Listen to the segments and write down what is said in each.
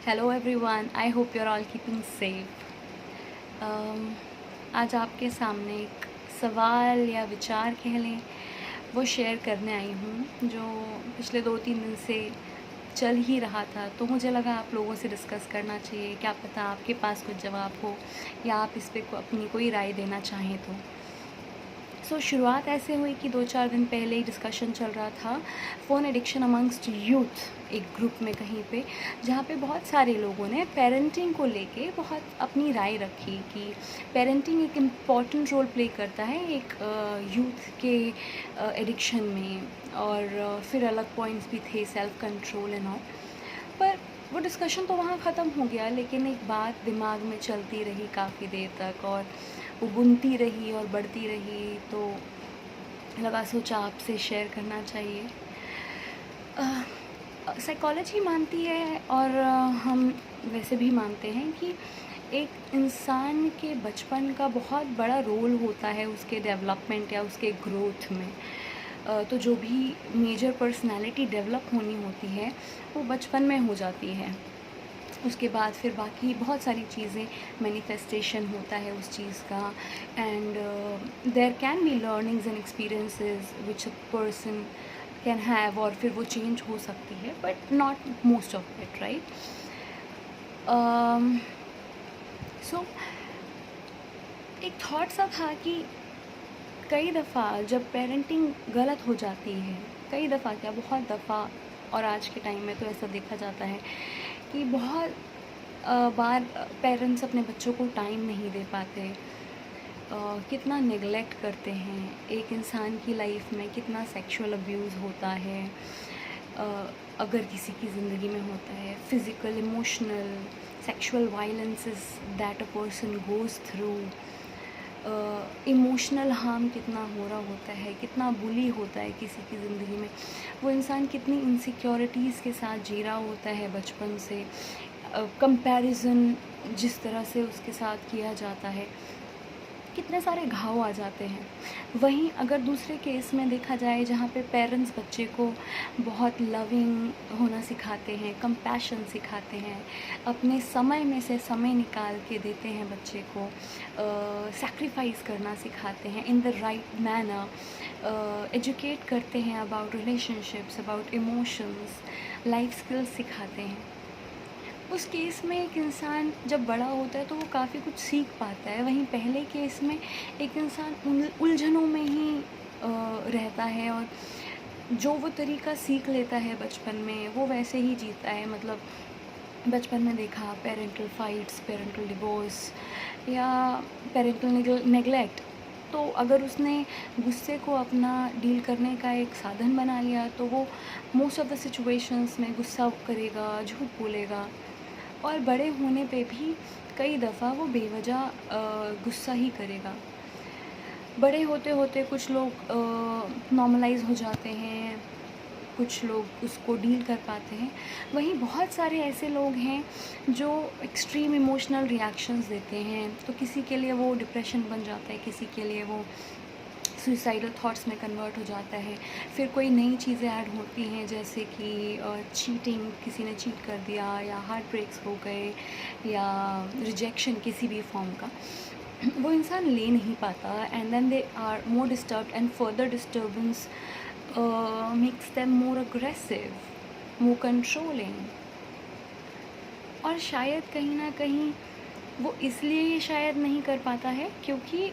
Hello everyone, I hope you are all keeping safe. आज आपके सामने एक सवाल या विचार कह लें, वो शेयर करने आई हूँ जो पिछले 2-3 दिन से चल ही रहा था। तो मुझे लगा आप लोगों से डिस्कस करना चाहिए, क्या पता आपके पास कुछ जवाब हो या आप इस पे अपनी कोई राय देना चाहें तो। शुरुआत ऐसे हुई कि 2-4 दिन पहले ही डिस्कशन चल रहा था फ़ोन एडिक्शन अमंगस्ट यूथ, एक ग्रुप में कहीं पे, जहाँ पे बहुत सारे लोगों ने पेरेंटिंग को लेके बहुत अपनी राय रखी कि पेरेंटिंग एक इम्पॉर्टेंट रोल प्ले करता है एक यूथ के एडिक्शन में। और फिर अलग पॉइंट्स भी थे, सेल्फ कंट्रोल एंड ऑल। पर वो डिस्कशन तो वहाँ ख़त्म हो गया, लेकिन एक बात दिमाग में चलती रही काफ़ी देर तक और वो बुनती रही और बढ़ती रही। तो लगा, सोचा आपसे शेयर करना चाहिए। साइकोलॉजी मानती है और हम वैसे भी मानते हैं कि एक इंसान के बचपन का बहुत बड़ा रोल होता है उसके डेवलपमेंट या उसके ग्रोथ में। तो जो भी मेजर पर्सनालिटी डेवलप होनी होती है वो बचपन में हो जाती है। उसके बाद फिर बाकी बहुत सारी चीज़ें, मैनिफेस्टेशन होता है उस चीज़ का। And there can be learnings and experiences which a person can have, और फिर वो चेंज हो सकती है, but not most of it, right. So एक थॉट सा था कि कई दफ़ा जब पेरेंटिंग गलत हो जाती है, कई दफ़ा क्या, बहुत दफ़ा, और आज के टाइम में तो ऐसा देखा जाता है कि बहुत बार पेरेंट्स अपने बच्चों को टाइम नहीं दे पाते, कितना नेग्लेक्ट करते हैं। एक इंसान की लाइफ में कितना सेक्सुअल अब्यूज़ होता है, अगर किसी की ज़िंदगी में होता है, physical, emotional, sexual violences that a person goes through, emotional harm कितना हो रहा होता है, कितना बुली होता है किसी की ज़िंदगी में, वो इंसान कितनी इनसिक्योरिटीज़ के साथ जी रहा होता है बचपन से, कंपैरिजन जिस तरह से उसके साथ किया जाता है, कितने सारे घाव आ जाते हैं। वहीं अगर दूसरे केस में देखा जाए जहाँ पे पेरेंट्स बच्चे को बहुत लविंग होना सिखाते हैं, कंपैशन सिखाते हैं, अपने समय में से समय निकाल के देते हैं बच्चे को, सैक्रिफाइस करना सिखाते हैं in the right manner, educate करते हैं about relationships, about emotions, life skills सिखाते हैं, उस केस में एक इंसान जब बड़ा होता है तो वो काफ़ी कुछ सीख पाता है। वहीं पहले केस में एक इंसान उलझनों में ही रहता है, और जो वो तरीका सीख लेता है बचपन में वो वैसे ही जीता है। मतलब बचपन में देखा पेरेंटल फाइट्स, पेरेंटल डिवोर्स या पेरेंटल नेगलेक्ट, तो अगर उसने गुस्से को अपना डील करने का एक साधन बना लिया तो वो मोस्ट ऑफ़ द सिचुएशंस में गुस्सा करेगा, झूठ बोलेगा, और बड़े होने पे भी कई दफ़ा वो बेवजह गुस्सा ही करेगा। बड़े होते होते कुछ लोग नॉर्मलाइज़ हो जाते हैं, कुछ लोग उसको डील कर पाते हैं। वहीं बहुत सारे ऐसे लोग हैं जो एक्सट्रीम इमोशनल रिएक्शंस देते हैं, तो किसी के लिए वो डिप्रेशन बन जाता है, किसी के लिए वो सुसाइडल थॉट्स में कन्वर्ट हो जाता है। फिर कोई नई चीज़ें ऐड होती हैं, जैसे कि चीटिंग, किसी ने चीट कर दिया, या हार्ट ब्रेक्स हो गए, या रिजेक्शन किसी भी फॉर्म का, वो इंसान ले नहीं पाता, and then they are more disturbed, and further disturbance makes them more aggressive, more controlling. और शायद कहीं ना कहीं वो इसलिए ये शायद नहीं कर पाता है क्योंकि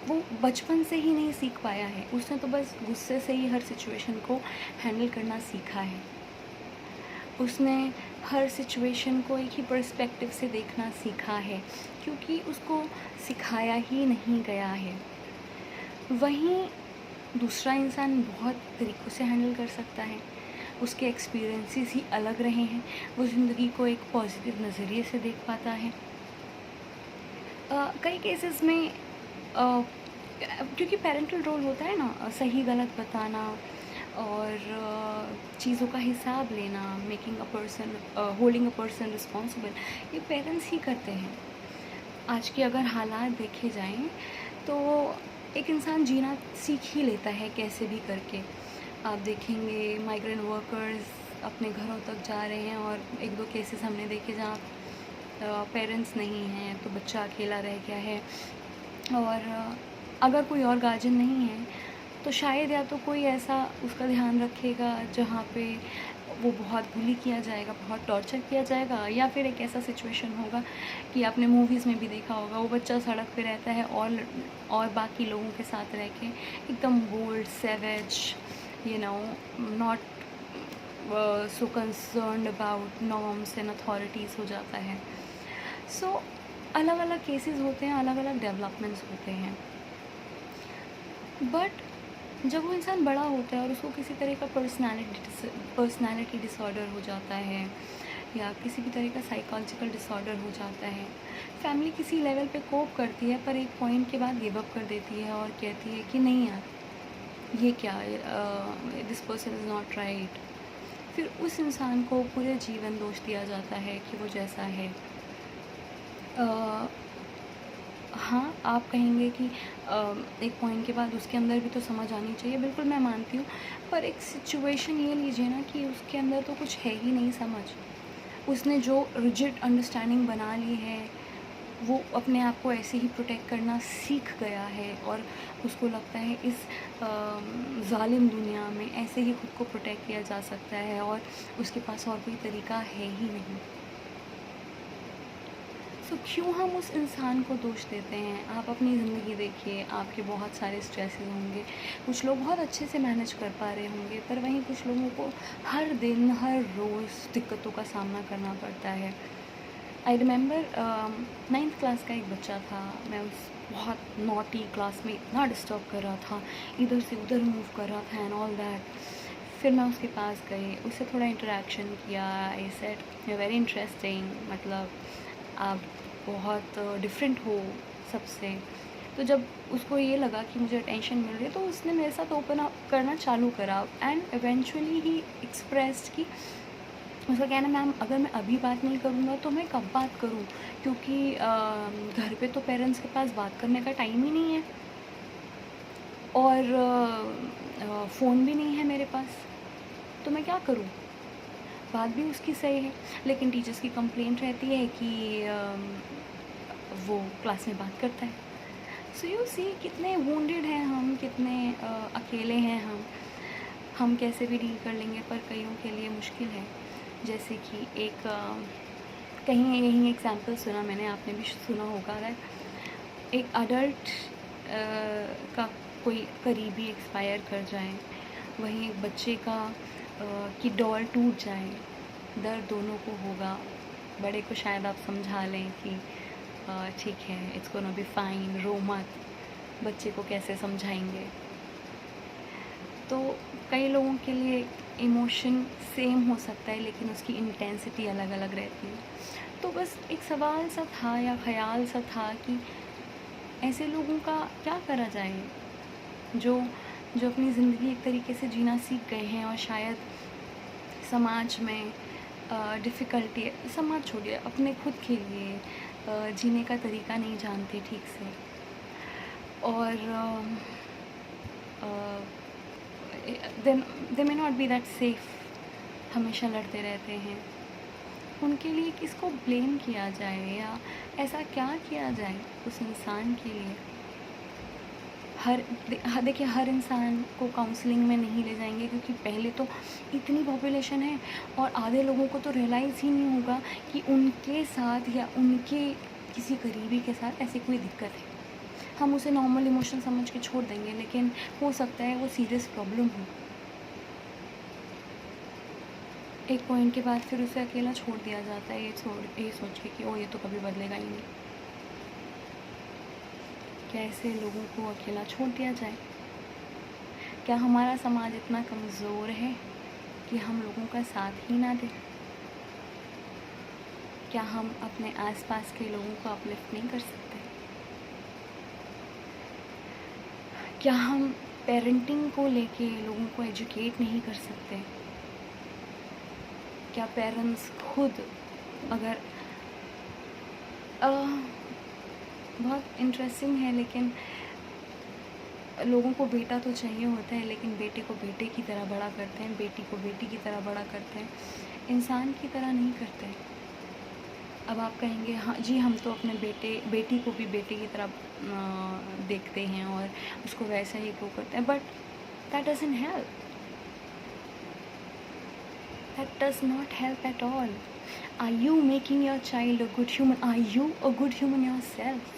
वो बचपन से ही नहीं सीख पाया है। उसने तो बस गुस्से से ही हर सिचुएशन को हैंडल करना सीखा है। उसने हर सिचुएशन को एक ही पर्सपेक्टिव से देखना सीखा है, क्योंकि उसको सिखाया ही नहीं गया है। वहीं दूसरा इंसान बहुत तरीक़ों से हैंडल कर सकता है, उसके एक्सपीरियंसेस ही अलग रहे हैं, वो ज़िंदगी को एक पॉजिटिव नज़रिए से देख पाता है। कई केसेस में क्योंकि पेरेंटल रोल होता है ना, सही गलत बताना और चीज़ों का हिसाब लेना, making a person, holding a person responsible, ये पेरेंट्स ही करते हैं। आज के अगर हालात देखे जाएं तो एक इंसान जीना सीख ही लेता है कैसे भी करके। आप देखेंगे माइग्रेंट वर्कर्स अपने घरों तक जा रहे हैं, और एक दो केसेस हमने देखे जहाँ पेरेंट्स नहीं हैं तो बच्चा अकेला रह गया है, और अगर कोई और गार्जियन नहीं है तो शायद या तो कोई ऐसा उसका ध्यान रखेगा जहाँ पे वो बहुत बुली किया जाएगा, बहुत टॉर्चर किया जाएगा, या फिर एक ऐसा सिचुएशन होगा कि आपने मूवीज़ में भी देखा होगा, वो बच्चा सड़क पे रहता है और बाकी लोगों के साथ रह के एकदम bold, savage, not so concerned about norms and authorities हो जाता है। सो अलग अलग केसेस होते हैं, अलग अलग डेवलपमेंट्स होते हैं, बट जब वो इंसान बड़ा होता है और उसको किसी तरह का पर्सनालिटी डिसऑर्डर हो जाता है, या किसी भी तरह का साइकोलॉजिकल डिसऑर्डर हो जाता है, फैमिली किसी लेवल पे कोप करती है, पर एक पॉइंट के बाद गिव अप कर देती है और कहती है कि नहीं यार, ये क्या, this person is not right. फिर उस इंसान को पूरे जीवन दोष दिया जाता है कि वो जैसा है। हाँ, आप कहेंगे कि एक पॉइंट के बाद उसके अंदर भी तो समझ आनी चाहिए, बिल्कुल मैं मानती हूँ, पर एक सिचुएशन ये लीजिए ना कि उसके अंदर तो कुछ है ही नहीं समझ। उसने जो रिजिड अंडरस्टैंडिंग बना ली है, वो अपने आप को ऐसे ही प्रोटेक्ट करना सीख गया है, और उसको लगता है इस ज़ालिम दुनिया में ऐसे ही खुद को प्रोटेक्ट किया जा सकता है, और उसके पास और कोई तरीका है ही नहीं। तो क्यों हम उस इंसान को दोष देते हैं? आप अपनी ज़िंदगी देखिए, आपके बहुत सारे स्ट्रेसेस होंगे, कुछ लोग बहुत अच्छे से मैनेज कर पा रहे होंगे, पर वहीं कुछ लोगों को हर दिन हर रोज़ दिक्कतों का सामना करना पड़ता है। आई रिमेंबर 9th क्लास का एक बच्चा था, मैं उस बहुत नॉटी क्लास में इतना डिस्टर्ब कर रहा था, इधर से उधर मूव कर रहा था एंड ऑल दैट। फिर मैं उसके पास गई, उससे थोड़ा इंटरेक्शन किया। I said you very interesting, मतलब आप बहुत डिफरेंट हो सबसे। तो जब उसको ये लगा कि मुझे अटेंशन मिल रही है, तो उसने मेरे साथ ओपन अप करना चालू करा, एंड इवेंचुअली ही एक्सप्रेस्ड कि उसका कहना, मैम अगर मैं अभी बात नहीं करूँगा तो मैं कब बात करूँ, क्योंकि घर पे तो पेरेंट्स के पास बात करने का टाइम ही नहीं है, और फ़ोन भी नहीं है मेरे पास, तो मैं क्या करूँ। बात भी उसकी सही है, लेकिन टीचर्स की कंप्लेंट रहती है कि वो क्लास में बात करता है। सो यू सी कितने वुंडेड हैं हम, कितने अकेले हैं हम कैसे भी डील कर लेंगे, पर कईयों के लिए मुश्किल है। जैसे कि एक कहीं यही एग्जाम्पल सुना मैंने, आपने भी सुना होगा, दैट एक अडल्ट का कोई करीबी एक्सपायर कर जाए, वहीं एक बच्चे का कि डॉल टूट जाए, दर्द दोनों को होगा। बड़े को शायद आप समझा लें कि ठीक है, इट्स गोना बी फाइन, रो मत। बच्चे को कैसे समझाएंगे। तो कई लोगों के लिए इमोशन सेम हो सकता है, लेकिन उसकी इंटेंसिटी अलग अलग रहती है। तो बस एक सवाल सा था या ख्याल सा था कि ऐसे लोगों का क्या करा जाए, जो अपनी ज़िंदगी एक तरीके से जीना सीख गए हैं, और शायद समाज में डिफ़िकल्टी, समाज छोड़िए, अपने खुद के लिए जीने का तरीका नहीं जानते ठीक से, और they may not be that safe, हमेशा लड़ते रहते हैं। उनके लिए किसको ब्लेम किया जाए, या ऐसा क्या किया जाए उस इंसान के लिए। देखिए, हर इंसान को काउंसलिंग में नहीं ले जाएंगे, क्योंकि पहले तो इतनी पॉपुलेशन है, और आधे लोगों को तो रियलाइज़ ही नहीं होगा कि उनके साथ या उनके किसी करीबी के साथ ऐसी कोई दिक्कत है। हम उसे नॉर्मल इमोशन समझ के छोड़ देंगे, लेकिन हो सकता है वो सीरियस प्रॉब्लम हो। एक पॉइंट के बाद फिर उसे अकेला छोड़ दिया जाता है, ये सोच के कि ओ ये तो कभी बदलेगा ही नहीं। क्या ऐसे लोगों को अकेला छोड़ दिया जाए? क्या हमारा समाज इतना कमज़ोर है कि हम लोगों का साथ ही ना दे? क्या हम अपने आसपास के लोगों को अपलिफ्ट नहीं कर सकते? क्या हम पेरेंटिंग को लेके लोगों को एजुकेट नहीं कर सकते? क्या पेरेंट्स खुद अगर बहुत इंटरेस्टिंग है, लेकिन लोगों को बेटा तो चाहिए होता है, लेकिन बेटे को बेटे की तरह बड़ा करते हैं, बेटी को बेटी की तरह बड़ा करते हैं, इंसान की तरह नहीं करते। अब आप कहेंगे हाँ जी, हम तो अपने बेटी को भी बेटे की तरह देखते हैं और उसको वैसा ही ग्रो करते हैं, but that doesn't help, that does not help at all. Are you making your child a good human? Are you a good human yourself?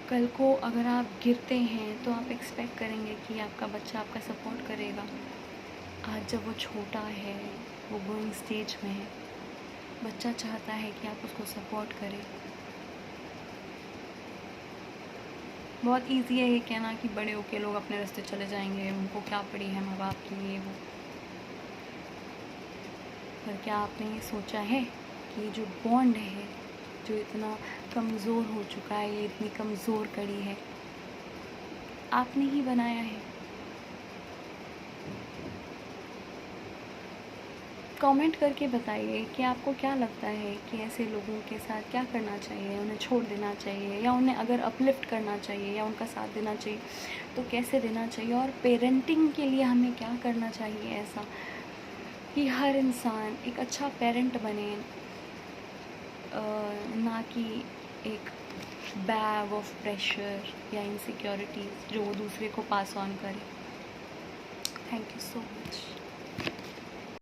कल को अगर आप गिरते हैं तो आप एक्सपेक्ट करेंगे कि आपका बच्चा आपका सपोर्ट करेगा। आज जब वो छोटा है, वो ग्रोइंग स्टेज में है, बच्चा चाहता है कि आप उसको सपोर्ट करें। बहुत इजी है ये कहना कि बड़े होके लोग अपने रास्ते चले जाएंगे, उनको क्या पड़ी है माँ बाप की, ये वो। पर क्या आपने ये सोचा है कि जो बॉन्ड है, जो इतना कमज़ोर हो चुका है, ये इतनी कमज़ोर कड़ी है, आपने ही बनाया है। कमेंट करके बताइए कि आपको क्या लगता है कि ऐसे लोगों के साथ क्या करना चाहिए, उन्हें छोड़ देना चाहिए, या उन्हें अगर अपलिफ्ट करना चाहिए या उनका साथ देना चाहिए तो कैसे देना चाहिए, और पेरेंटिंग के लिए हमें क्या करना चाहिए ऐसा कि हर इंसान एक अच्छा पेरेंट बने, ना कि एक बैग ऑफ प्रेशर या इनसिक्योरिटीज़ जो वो दूसरे को पास ऑन करे। Thank you so much.